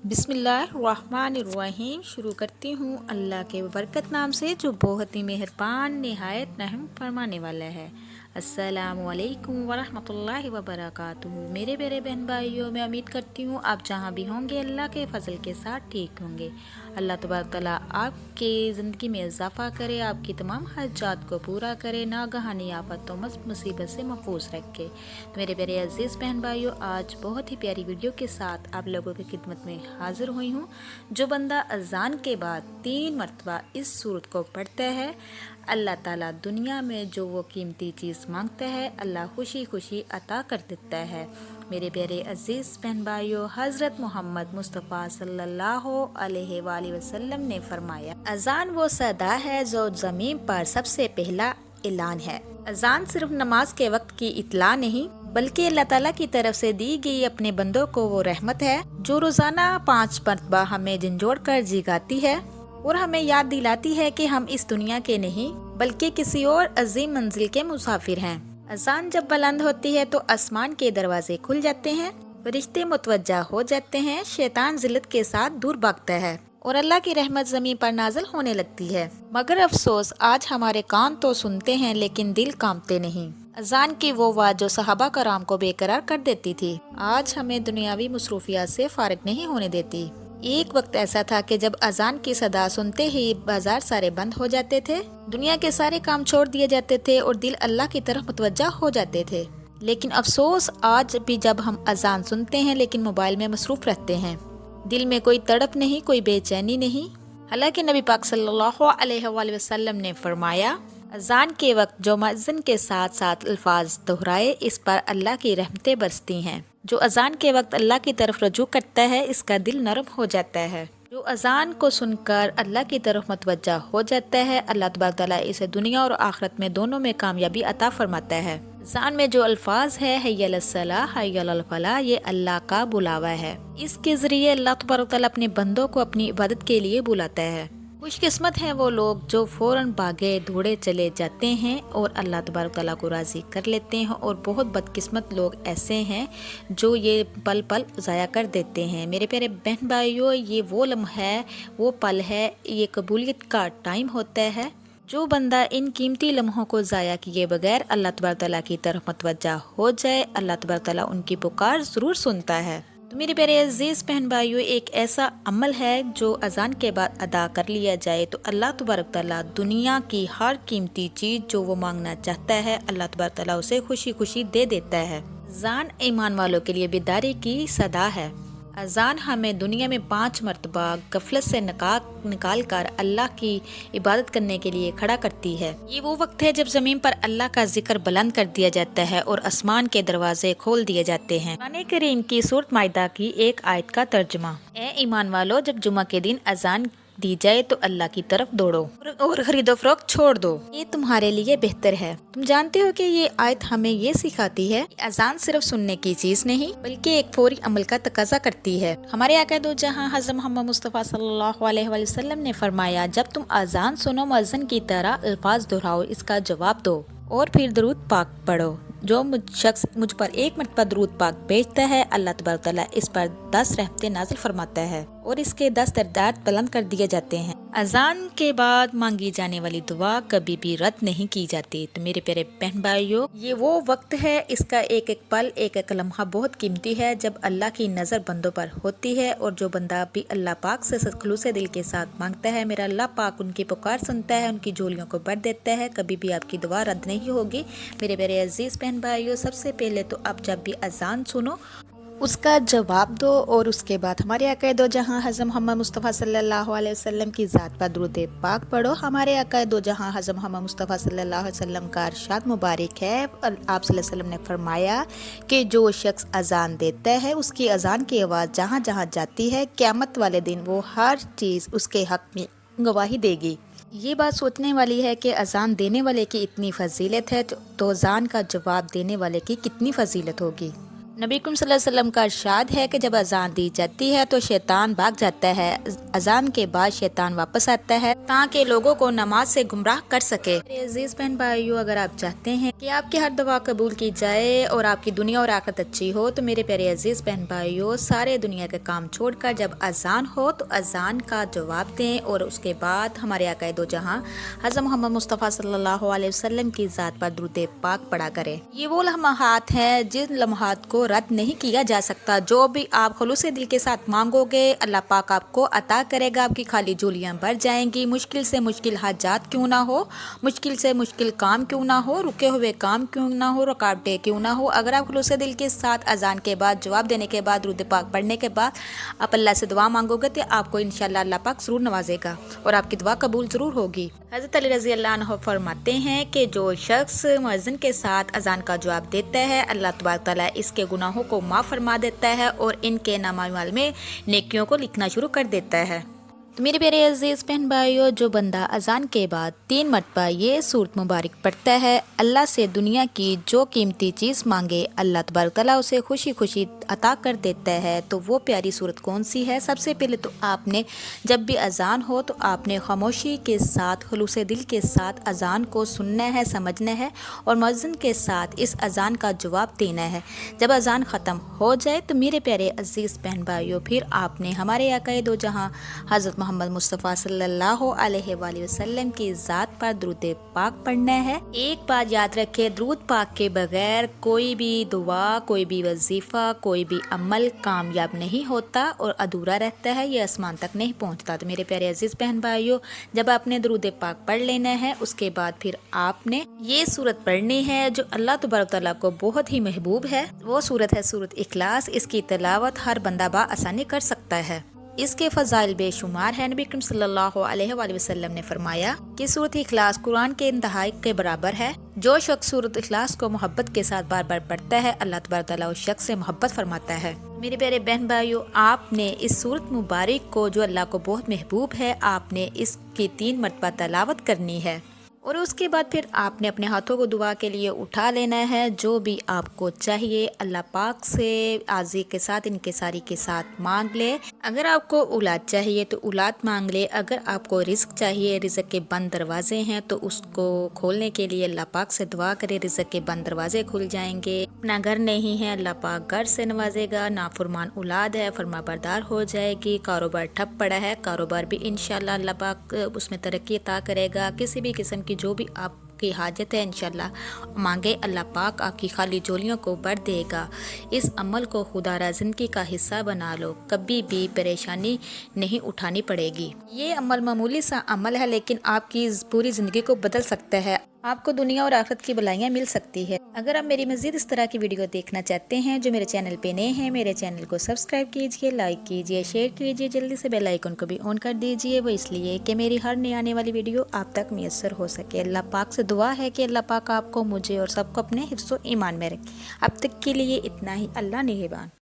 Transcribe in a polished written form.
बिस्मिल्लाहिर्रहमानिर्रहीम। शुरू करती हूँ अल्लाह के बरकत नाम से जो बहुत ही मेहरबान निहायत रहम फरमाने वाला है। अस्सलामु अलैकुम वरहमतुल्लाहि वबरकातुहू। मेरे प्यारे बहन भाइयों, मैं उम्मीद करती हूँ आप जहाँ भी होंगे अल्लाह के फजल के साथ ठीक होंगे। अल्लाह तबारक तआला आपके ज़िंदगी में इजाफ़ा करे, आपकी तमाम हाजात को पूरा करे, नागहानी आफतों मुसीबत से महफूज रखे। तो मेरे प्यारे अजीज़ बहन भाइयों, आज बहुत ही प्यारी वीडियो के साथ आप लोगों की खिदमत में हाजिर हुई हूँ। जो बंदा अजान के बाद 3 मरतबा इस सूरत को पढ़ता है, अल्लाह ताला दुनिया में जो वो कीमती चीज़ मांगता है अल्लाह खुशी खुशी अता कर देता है। मेरे प्यारे अजीज़ बहन भाइयों, हज़रत मोहम्मद मुस्तफ़ा सल्लल्लाहु अलैहि वसल्लम ने फरमाया, अजान वो सदा है जो ज़मीन पर सबसे पहला ऐलान है। अजान सिर्फ नमाज के वक्त की इतला नहीं, बल्कि अल्लाह ताला की तरफ से दी गई अपने बंदों को वो रहमत है जो रोज़ाना 5 मरतबा हमें झंझोड़ कर जिगाती है और हमें याद दिलाती है कि हम इस दुनिया के नहीं बल्कि किसी और अजीम मंजिल के मुसाफिर हैं। अजान जब बुलंद होती है तो आसमान के दरवाजे खुल जाते हैं, फरिश्ते मुतवज्जा हो जाते हैं, शैतान जिल्लत के साथ दूर भागता है और अल्लाह की रहमत ज़मीन पर नाज़िल होने लगती है। मगर अफसोस, आज हमारे कान तो सुनते हैं लेकिन दिल कांपते नहीं। अजान की वो आवाज़ जो सहाबा कराम को बेकरार कर देती थी, आज हमें दुनियावी मसरूफियात से फारिग नहीं होने देती। एक वक्त ऐसा था कि जब अजान की सदा सुनते ही बाजार सारे बंद हो जाते थे, दुनिया के सारे काम छोड़ दिए जाते थे और दिल अल्लाह की तरफ मुतवज्जा हो जाते थे। लेकिन अफसोस, आज भी जब हम अजान सुनते हैं लेकिन मोबाइल में मसरूफ रहते हैं, दिल में कोई तड़प नहीं, कोई बेचैनी नहीं। हालांकि नबी पाक सल्लल्लाहु अलैहि वसल्लम ने फरमाया, अजान के वक्त जो मुअज्जिन के साथ साथ अल्फाज दोहराए, इस पर अल्लाह की रहमतें बरसती हैं। जो अजान के वक्त अल्लाह की तरफ रजू करता है, इसका दिल नरम हो जाता है। जो अजान को सुनकर अल्लाह की तरफ मुतवज्जा हो जाता है, अल्लाह तबारक तआला इसे दुनिया और आखिरत में दोनों में कामयाबी अता फरमाता है। अजान में जो अल्फाज है हय्या अलस्सलाह हय्या अल फलाह, ये अल्लाह का बुलावा है। इसके जरिए अल्लाह तबारक तआला अपने बंदों को अपनी इबादत के लिए बुलाता है। खुशकिस्मत हैं वो लोग जो फौरन भागे दौड़े चले जाते हैं और अल्लाह तबारक तआला को राज़ी कर लेते हैं, और बहुत बदकिस्मत लोग ऐसे हैं जो ये पल पल ज़ाया कर देते हैं। मेरे प्यारे बहन भाइयों, ये वो लम्हा है, वो पल है, ये कबूलियत का टाइम होता है। जो बंदा इन कीमती लम्हों को ज़ाया किए बगैर अल्लाह तबारक तआला की तरफ मुतवज्जा हो जाए, अल्लाह तबारक तआला उनकी पुकार ज़रूर सुनता है। तो मेरे प्यारे अजीज़ बहन भाइयों, एक ऐसा अमल है जो अजान के बाद अदा कर लिया जाए तो अल्लाह तबारक तआला दुनिया की हर कीमती चीज़ जो वो मांगना चाहता है, अल्लाह तबारक तआला उसे खुशी खुशी दे देता है। अजान ईमान वालों के लिए बेदारी की सदा है। अजान हमें दुनिया में 5 मरतबा गफलत से निकाल कर अल्लाह की इबादत करने के लिए खड़ा करती है। ये वो वक्त है जब ज़मीन पर अल्लाह का जिक्र बुलंद कर दिया जाता है और आसमान के दरवाजे खोल दिए जाते हैं। कुरान करीम की सूरत माइदा की एक आयत का तर्जुमा, ए ईमान वालो, जब जुमा के दिन अजान दी जाए तो अल्लाह की तरफ दौड़ो और खरीदो फरोख्त छोड़ दो, ये तुम्हारे लिए बेहतर है। तुम जानते हो कि ये आयत हमें ये सिखाती है कि अजान सिर्फ सुनने की चीज नहीं बल्कि एक फौरी अमल का तकाजा करती है। हमारे आका दो जहां हज़रत मोहम्मद मुस्तफ़ा सल्लल्लाहु अलैहि वसल्लम ने फरमाया, जब तुम अजान सुनो, मुअज्जिन की तरह अल्फाज दोहराओ, इसका जवाब दो और फिर दरूद पाक पढ़ो। जो शख्स मुझ पर 1 मरतबा दरूद पाक भेजता है, अल्लाह तबारक तआला इस पर 10 रहमतें नाज़िल फरमाता है और इसके 10 दर्जात बुलंद कर दिए जाते हैं। अजान के बाद मांगी जाने वाली दुआ कभी भी रद्द नहीं की जाती। तो मेरे प्यारे बहन भाइयों, ये वो वक्त है, इसका एक एक पल, एक एक लम्हा बहुत कीमती है जब अल्लाह की नज़र बंदों पर होती है, और जो बंदा भी अल्लाह पाक से खलूस दिल के साथ मांगता है, मेरा अल्लाह पाक उनकी पुकार सुनता है, उनकी झोलियों को भर देता है। कभी भी आपकी दुआ रद्द नहीं होगी। मेरे प्यारे अजीज़ बहन भाइयों, सबसे पहले तो आप जब भी अजान सुनो उसका जवाब दो, और उसके बाद हमारे आका दो जहां हज़रत मोहम्मद मुस्तफ़ा सल्लल्लाहु अलैहि वसल्लम की ज़ात पर दुरूद पाक पढ़ो। हमारे आका दो जहां हज़रत मोहम्मद मुस्तफ़ा सल्लल्लाहु अलैहि वसल्लम का इरशाद मुबारक है, आप सल्लल्लाहु अलैहि वसल्लम ने फरमाया कि जो शख्स अजान देता है, उसकी अजान की आवाज़ जहाँ जहाँ जाती है, क़यामत वाले दिन वो हर चीज़ उसके हक़ में गवाही देगी। ये बात सोचने वाली है कि अजान देने वाले की इतनी फजीलत है तो अजान का जवाब देने वाले की कितनी फजीलत होगी। नबी करीम सल्लल्लाहु अलैहि वसल्लम का इरशाद है कि जब अजान दी जाती है तो शैतान भाग जाता है। अजान के बाद शैतान वापस आता है ताकि लोगों को नमाज से गुमराह कर सके। मेरे अजीज बहन भाइयों, अगर आप चाहते हैं कि आपकी हर दुआ कबूल की जाए और आपकी दुनिया और आखिरत अच्छी हो, तो मेरे प्यारे अजीज बहन भाइयों, सारे दुनिया के काम छोड़कर जब अजान हो तो अजान का जवाब दें और उसके बाद हमारे आका दो जहां हज़रत मोहम्मद मुस्तफ़ा सल्लल्लाहु अलैहि वसल्लम की ज़ात पर दुरूद पाक पढ़ा करें। ये वो लम्हात हैं जिन लम्हात को रद्द नहीं किया जा सकता। जो भी आप खुलूस दिल के साथ मांगोगे, अल्लाह पाक आपको अता करेगा। आपकी खाली झोलियाँ भर जाएंगी। मुश्किल से मुश्किल हाजात क्यों ना हो, मुश्किल से मुश्किल काम क्यों ना हो, रुके हुए काम क्यों ना हो, रुकावटें क्यों ना हो, अगर आप खुलूस दिल के साथ अजान के बाद, जवाब देने के बाद, दुरूद पाक पढ़ने के बाद आप अल्लाह से दुआ मांगोगे तो आपको इंशाल्लाह अल्लाह पाक ज़रूर नवाजेगा और आपकी दुआ कबूल ज़रूर होगी। हज़रत अली रज़ी अल्लाह अन्हु फरमाते हैं कि जो शख्स मुअज्जिन के साथ अजान का जवाब देता है, अल्लाह तबारक तआला इसके गुनाहों को माफ़ फरमा देता है और इनके नामाल में नेकियों को लिखना शुरू कर देता है। तो मेरे प्यारे अजीज़ बहन भाइयों, जो बंदा अजान के बाद 3 मरतबा ये सूरत मुबारक पढ़ता है, अल्लाह से दुनिया की जो कीमती चीज़ मांगे अल्लाह तबारक तआला उसे खुशी खुशी अता कर देता है। तो वो प्यारी सूरत कौन सी है? सबसे पहले तो आपने जब भी अजान हो तो आपने खामोशी के साथ, खुलूस दिल के साथ अजान को सुनना है, समझना है और मुअज्जिन के साथ इस अजान का जवाब देना है। जब अजान ख़त्म हो जाए तो मेरे प्यारे अजीज़ बहन भाइयों, फिर आपने हमारे आका दो जहां हज़रत मोहम्मद मुस्तफ़ा सल्लल्लाहु अलैहि वसल्लम की ज़ात पर दुरूद पाक पढ़ना है। एक बात याद रखें, दुरूद पाक के बगैर कोई भी दुआ, कोई भी वजीफ़ा, कोई भी अमल कामयाब नहीं होता और अधूरा रहता है, ये आसमान तक नहीं पहुंचता। तो मेरे प्यारे अजीज़ बहन भाइयों, जब आपने दुरूद पाक पढ़ लेना है, उसके बाद फिर आपने ये सूरत पढ़नी है जो अल्लाह तबारक तआला को बहुत ही महबूब है। वो सूरत है सूरत इखलास। इसकी तिलावत हर बंदा आसानी कर सकता है। इसके फ़ज़ाइल बेशुमार है। नबी करीम सल्लल्लाहु अलैहि वसल्लम ने फरमाया कि सूरत इखलास कुरान के इंतहाई के बराबर है। जो शख्स सूरत इखलास को मोहब्बत के साथ बार बार पढ़ता है, अल्लाह तबारक तआला उस शख्स से मोहब्बत फरमाता है। मेरे प्यारे बहन भाइयों, आपने इस सूरत मुबारक को जो अल्लाह को बहुत महबूब है, आपने इसकी 3 मरतबा तलावत करनी है और उसके बाद फिर आपने अपने हाथों को दुआ के लिए उठा लेना है। जो भी आपको चाहिए अल्लाह पाक से आजी के साथ, इनके सारी के साथ मांग ले। अगर आपको औलाद चाहिए तो औलाद मांग ले। अगर आपको रिज़्क चाहिए, रिज़्क के बंद दरवाजे हैं तो उसको खोलने के लिए अल्लाह पाक से दुआ करे, रिज़्क के बंद दरवाजे खुल जाएंगे। अपना घर नहीं है, अल्लाह पाक घर से नवाजेगा। नाफरमान औलाद है, फरमाबरदार हो जाएगी। कारोबार ठप पड़ा है, कारोबार भी इंशाल्लाह अल्लाह पाक उसमें तरक्की अता करेगा। किसी भी किस्म की जो भी आपकी हाजत है इंशाल्लाह मांगे, अल्लाह पाक आपकी खाली झोलियों को भर देगा। इस अमल को खुदारा ज़िंदगी का हिस्सा बना लो, कभी भी परेशानी नहीं उठानी पड़ेगी। ये अमल मामूली सा अमल है लेकिन आपकी पूरी ज़िंदगी को बदल सकता है। आपको दुनिया और आखिरत की भलाइयाँ मिल सकती है। अगर आप मेरी मज़ीद इस तरह की वीडियो देखना चाहते हैं, जो मेरे चैनल पे नए हैं, मेरे चैनल को सब्सक्राइब कीजिए, लाइक कीजिए, शेयर कीजिए, जल्दी से बेल आइकन को भी ऑन कर दीजिए। वो इसलिए कि मेरी हर नई आने वाली वीडियो आप तक मैसर हो सके। अल्लाह पाक से दुआ है कि अल्लाह पाक आपको, मुझे और सबको अपने हिफ्ज़ व ईमान में रखे। अब तक के लिए इतना ही। अल्लाह निगहबान।